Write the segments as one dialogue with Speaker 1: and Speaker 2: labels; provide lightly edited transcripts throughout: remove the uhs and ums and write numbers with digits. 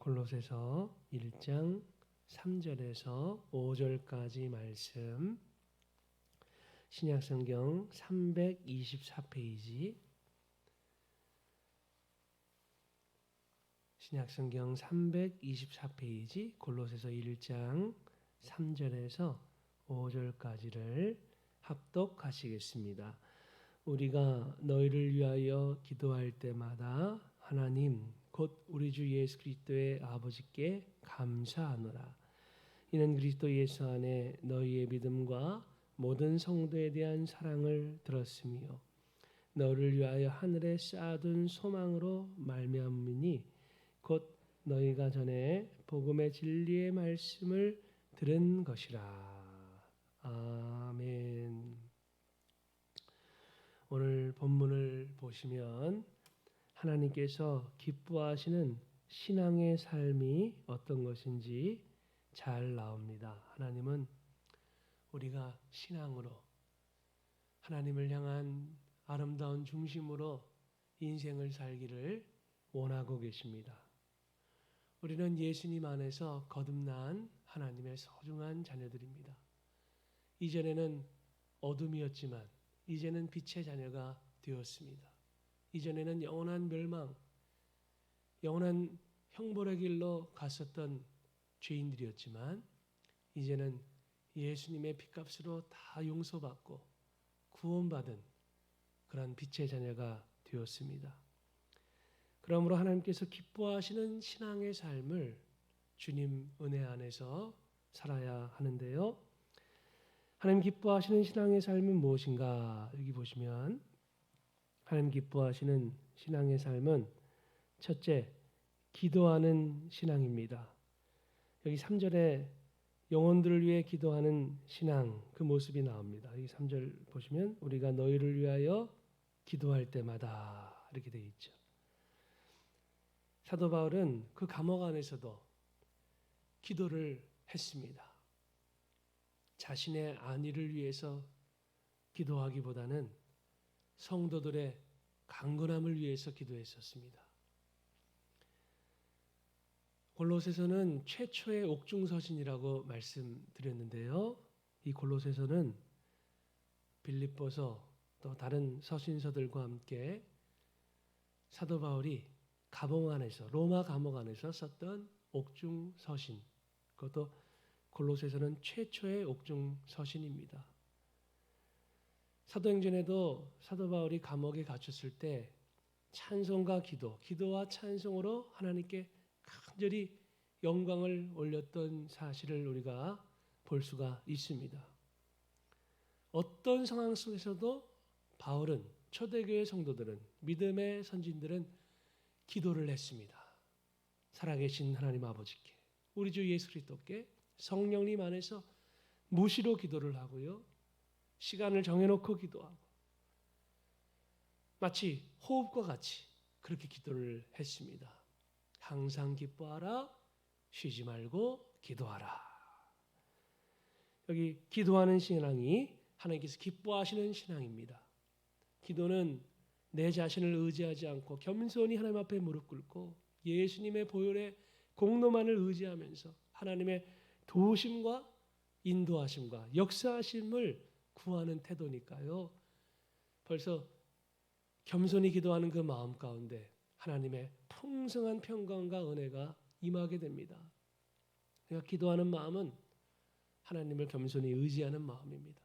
Speaker 1: 골로새서 1장 3절에서 5절까지 말씀, 신약성경 324페이지, 신약성경 324페이지, 골로새서 1장 3절에서 5절까지를 합독하시겠습니다. 우리가 너희를 위하여 기도할 때마다 하나님 곧 우리 주 예수 그리스도의 아버지께 감사하노라. 이는 그리스도 예수 안에 너희의 믿음과 모든 성도에 대한 사랑을 들었으며 너를 위하여 하늘에 쌓아둔 소망으로 말미암으니 곧 너희가 전에 복음의 진리의 말씀을 들은 것이라. 아멘. 오늘 본문을 보시면 하나님께서 기뻐하시는 신앙의 삶이 어떤 것인지 잘 나옵니다. 하나님은 우리가 신앙으로 하나님을 향한 아름다운 중심으로 인생을 살기를 원하고 계십니다. 우리는 예수님 안에서 거듭난 하나님의 소중한 자녀들입니다. 이전에는 어둠이었지만 이제는 빛의 자녀가 되었습니다. 이전에는 영원한 멸망, 영원한 형벌의 길로 갔었던 죄인들이었지만 이제는 예수님의 핏값으로 다 용서받고 구원받은 그런 빛의 자녀가 되었습니다. 그러므로 하나님께서 기뻐하시는 신앙의 삶을 주님 은혜 안에서 살아야 하는데요. 하나님 기뻐하시는 신앙의 삶은 무엇인가? 여기 보시면 하나님 기뻐하시는 신앙의 삶은 첫째, 기도하는 신앙입니다. 여기 3절에 영혼들을 위해 기도하는 신앙, 그 모습이 나옵니다. 여기 3절 보시면 우리가 너희를 위하여 기도할 때마다 이렇게 되어 있죠. 사도 바울은 그 감옥 안에서도 기도를 했습니다. 자신의 안위를 위해서 기도하기보다는 성도들의 강건함을 위해서 기도했었습니다. 골로새서는 최초의 옥중서신이라고 말씀드렸는데요. 이 골로새서는 빌립보서 또 다른 서신서들과 함께 사도 바울이 감옥 안에서 로마 감옥 안에서 썼던 옥중서신, 그것도 골로새서는 최초의 옥중서신입니다. 사도행전에도 사도 바울이 감옥에 갇혔을 때 찬송과 기도와 찬송으로 하나님께 간절히 영광을 올렸던 사실을 우리가 볼 수가 있습니다. 어떤 상황 속에서도 바울은, 초대교회 성도들은, 믿음의 선진들은 기도를 했습니다. 살아계신 하나님 아버지께, 우리 주 예수 그리스도께 성령님 안에서 무시로 기도를 하고요. 시간을 정해놓고 기도하고 마치 호흡과 같이 그렇게 기도를 했습니다. 항상 기뻐하라, 쉬지 말고 기도하라. 여기 기도하는 신앙이 하나님께서 기뻐하시는 신앙입니다. 기도는 내 자신을 의지하지 않고 겸손히 하나님 앞에 무릎 꿇고 예수님의 보혈의 공로만을 의지하면서 하나님의 도우심과 인도하심과 역사하심을 구하는 태도니까요. 벌써 겸손히 기도하는 그 마음 가운데 하나님의 풍성한 평강과 은혜가 임하게 됩니다. 그러니까 기도하는 마음은 하나님을 겸손히 의지하는 마음입니다.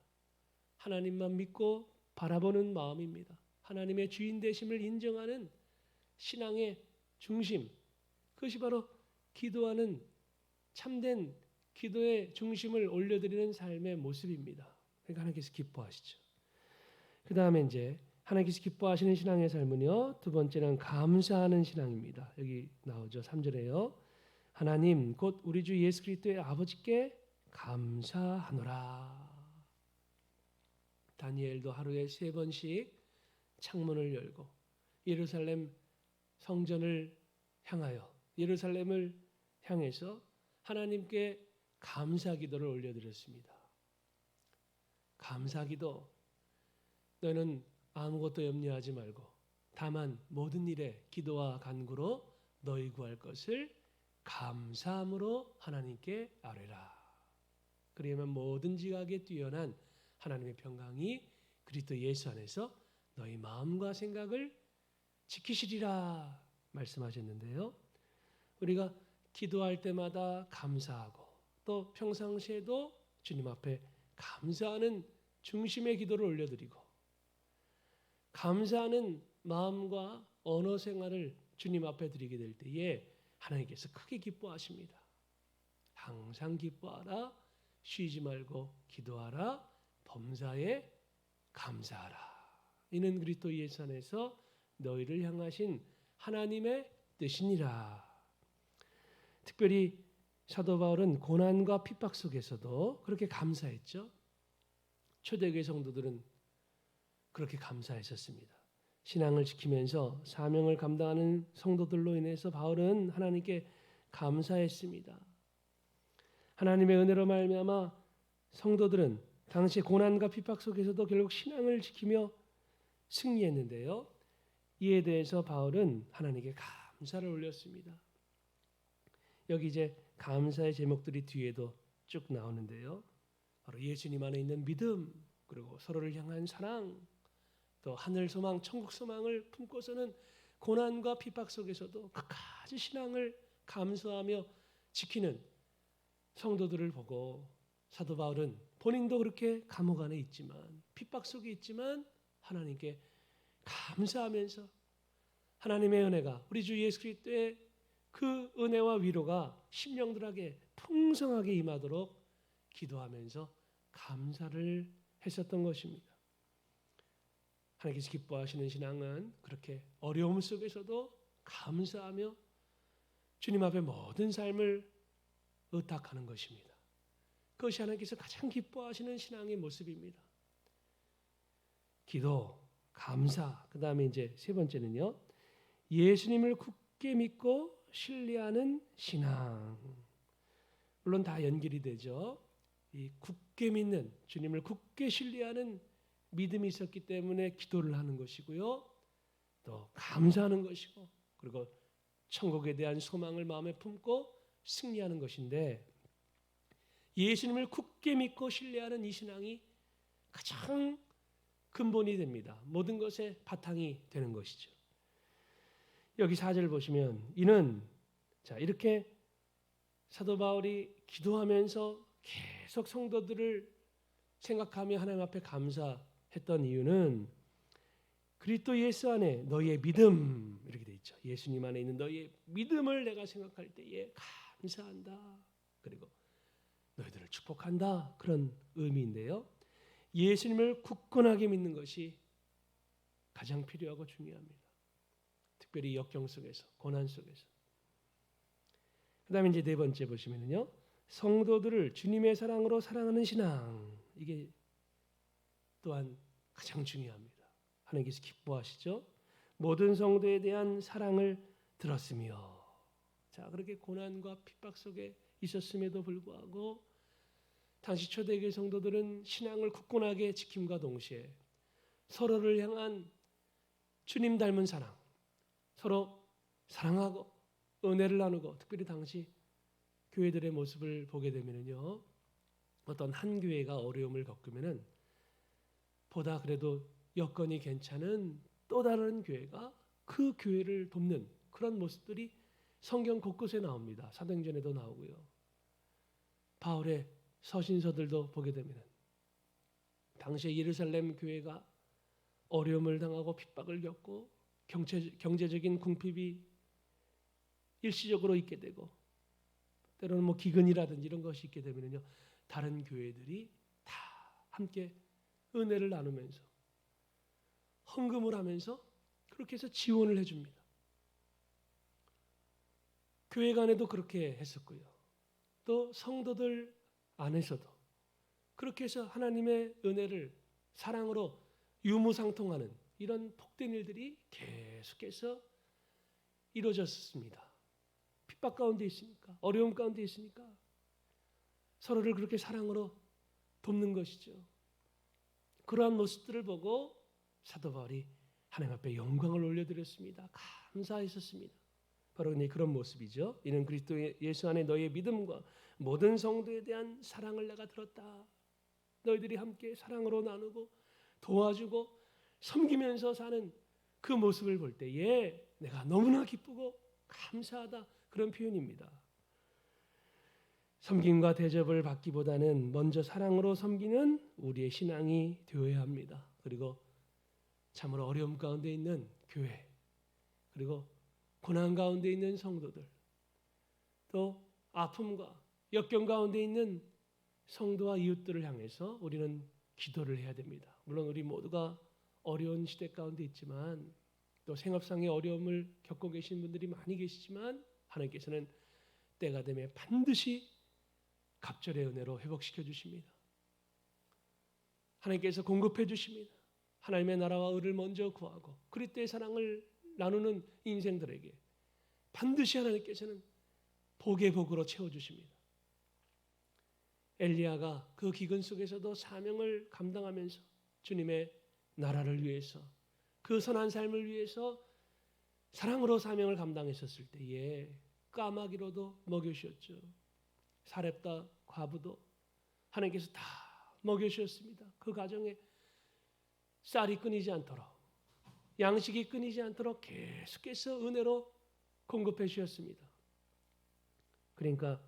Speaker 1: 하나님만 믿고 바라보는 마음입니다. 하나님의 주인 되심을 인정하는 신앙의 중심, 그것이 바로 기도하는 참된 기도의 중심을 올려드리는 삶의 모습입니다. 그러니까 하나님께서 기뻐하시죠. 그 다음에 이제 하나님께서 기뻐하시는 신앙의 삶은요, 두 번째는 감사하는 신앙입니다. 여기 나오죠. 3절에요. 하나님 곧 우리 주 예수 그리스도의 아버지께 감사하노라. 다니엘도 하루에 3번씩 창문을 열고 예루살렘 성전을 향하여 예루살렘을 향해서 하나님께 감사기도를 올려드렸습니다. 감사기도, 너는 아무것도 염려하지 말고 다만 모든 일에 기도와 간구로 너희 구할 것을 감사함으로 하나님께 아뢰라. 그러면 뭐든지 하기에 뛰어난 하나님의 평강이 그리스도 예수 안에서 너희 마음과 생각을 지키시리라 말씀하셨는데요. 우리가 기도할 때마다 감사하고 또 평상시에도 주님 앞에 감사하는 중심의 기도를 올려드리고 감사하는 마음과 언어 생활을 주님 앞에 드리게 될 때에 하나님께서 크게 기뻐하십니다. 항상 기뻐하라, 쉬지 말고 기도하라, 범사에 감사하라. 이는 그리스도 예수 안에서 너희를 향하신 하나님의 뜻이니라. 특별히 사도 바울은 고난과 핍박 속에서도 그렇게 감사했죠. 초대교회 성도들은 그렇게 감사했었습니다. 신앙을 지키면서 사명을 감당하는 성도들로 인해서 바울은 하나님께 감사했습니다. 하나님의 은혜로 말미암아 성도들은 당시 고난과 핍박 속에서도 결국 신앙을 지키며 승리했는데요. 이에 대해서 바울은 하나님께 감사를 올렸습니다. 여기 이제 감사의 제목들이 뒤에도 쭉 나오는데요. 바로 예수님 안에 있는 믿음, 그리고 서로를 향한 사랑, 또 하늘 소망, 천국 소망을 품고서는 고난과 핍박 속에서도 끝까지 신앙을 감수하며 지키는 성도들을 보고 사도 바울은 본인도 그렇게 감옥 안에 있지만 핍박 속에 있지만 하나님께 감사하면서 하나님의 은혜가 우리 주 예수 그리스도의 그 은혜와 위로가 심령들에게 풍성하게 임하도록 기도하면서 감사를 했었던 것입니다. 하나님께서 기뻐하시는 신앙은 그렇게 어려움 속에서도 감사하며 주님 앞에 모든 삶을 의탁하는 것입니다. 그것이 하나님께서 가장 기뻐하시는 신앙의 모습입니다. 기도, 감사, 그 다음에 이제 세 번째는요. 예수님을 굳게 믿고 신뢰하는 신앙. 물론 다 연결이 되죠. 이 굳게 믿는, 주님을 굳게 신뢰하는 믿음이 있었기 때문에 기도를 하는 것이고요. 또 감사하는 것이고, 그리고 천국에 대한 소망을 마음에 품고 승리하는 것인데, 예수님을 굳게 믿고 신뢰하는 이 신앙이 가장 근본이 됩니다. 모든 것의 바탕이 되는 것이죠. 여기 4절 보시면 이는 이렇게 사도 바울이 기도하면서 계속 성도들을 생각하며 하나님 앞에 감사했던 이유는 그리스도 예수 안에 너희의 믿음 이렇게 돼 있죠. 예수님 안에 있는 너희의 믿음을 내가 생각할 때에 감사한다. 그리고 너희들을 축복한다. 그런 의미인데요. 예수님을 굳건하게 믿는 것이 가장 필요하고 중요합니다. 특별히 역경 속에서, 고난 속에서. 그 다음에 이제 네 번째 보시면요. 성도들을 주님의 사랑으로 사랑하는 신앙. 이게 또한 가장 중요합니다. 하나님께서 기뻐하시죠. 모든 성도에 대한 사랑을 들었으며. 그렇게 고난과 핍박 속에 있었음에도 불구하고 당시 초대교회 성도들은 신앙을 굳건하게 지킴과 동시에 서로를 향한 주님 닮은 사랑, 서로 사랑하고 은혜를 나누고, 특별히 당시 교회들의 모습을 보게 되면요, 어떤 한 교회가 어려움을 겪으면은 보다 그래도 여건이 괜찮은 또 다른 교회가 그 교회를 돕는 그런 모습들이 성경 곳곳에 나옵니다. 사도행전에도 나오고요. 바울의 서신서들도 보게 되면 당시에 예루살렘 교회가 어려움을 당하고 핍박을 겪고 경제적인 궁핍이 일시적으로 있게 되고 때로는 기근이라든지 이런 것이 있게 되면요, 다른 교회들이 다 함께 은혜를 나누면서 헌금을 하면서 그렇게 해서 지원을 해줍니다. 교회 간에도 그렇게 했었고요. 또 성도들 안에서도 그렇게 해서 하나님의 은혜를 사랑으로 유무상통하는 이런 복된 일들이 계속해서 이루어졌습니다. 핍박 가운데 있으니까, 어려움 가운데 있으니까 서로를 그렇게 사랑으로 돕는 것이죠. 그러한 모습들을 보고 사도 바울이 하나님 앞에 영광을 올려드렸습니다. 감사했었습니다. 바로 그런 모습이죠. 이는 그리스도 예수 안에 너희의 믿음과 모든 성도에 대한 사랑을 내가 들었다. 너희들이 함께 사랑으로 나누고 도와주고 섬기면서 사는 그 모습을 볼 때에 내가 너무나 기쁘고 감사하다, 그런 표현입니다. 섬김과 대접을 받기보다는 먼저 사랑으로 섬기는 우리의 신앙이 되어야 합니다. 그리고 참으로 어려움 가운데 있는 교회, 그리고 고난 가운데 있는 성도들, 또 아픔과 역경 가운데 있는 성도와 이웃들을 향해서 우리는 기도를 해야 됩니다. 물론 우리 모두가 어려운 시대 가운데 있지만, 또 생업상의 어려움을 겪고 계신 분들이 많이 계시지만, 하나님께서는 때가 되면 반드시 갑절의 은혜로 회복시켜 주십니다. 하나님께서 공급해 주십니다. 하나님의 나라와 의를 먼저 구하고 그리스도의 사랑을 나누는 인생들에게 반드시 하나님께서는 복의 복으로 채워주십니다. 엘리야가 그 기근 속에서도 사명을 감당하면서 주님의 나라를 위해서, 그 선한 삶을 위해서 사랑으로 사명을 감당했었을 때에 까마귀로도 먹여주셨죠. 사렙다 과부도 하나님께서 다 먹여주셨습니다. 그 가정에 쌀이 끊이지 않도록, 양식이 끊이지 않도록 계속해서 은혜로 공급해 주셨습니다. 그러니까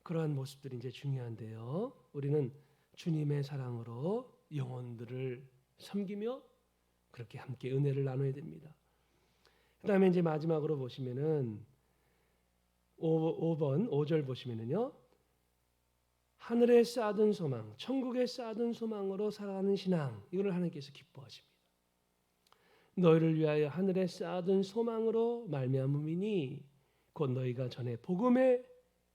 Speaker 1: 그러한 모습들이 이제 중요한데요. 우리는 주님의 사랑으로 영혼들을 섬기며 그렇게 함께 은혜를 나눠야 됩니다. 그다음에 이제 마지막으로 보시면은 5번 5절 보시면은요. 하늘에 쌓아둔 소망, 천국에 쌓아둔 소망으로 살아가는 신앙, 이걸 하나님께서 기뻐하십니다. 너희를 위하여 하늘에 쌓아둔 소망으로 말미암음이니 곧 너희가 전에 복음의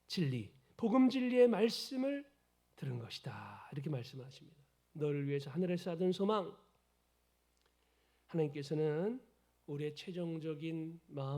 Speaker 1: 진리, 복음 진리의 말씀을 들은 것이다. 이렇게 말씀하십니다. 너를 위해서 하늘에 쌓아둔 소망, 하나님께서는 우리의 최종적인 마음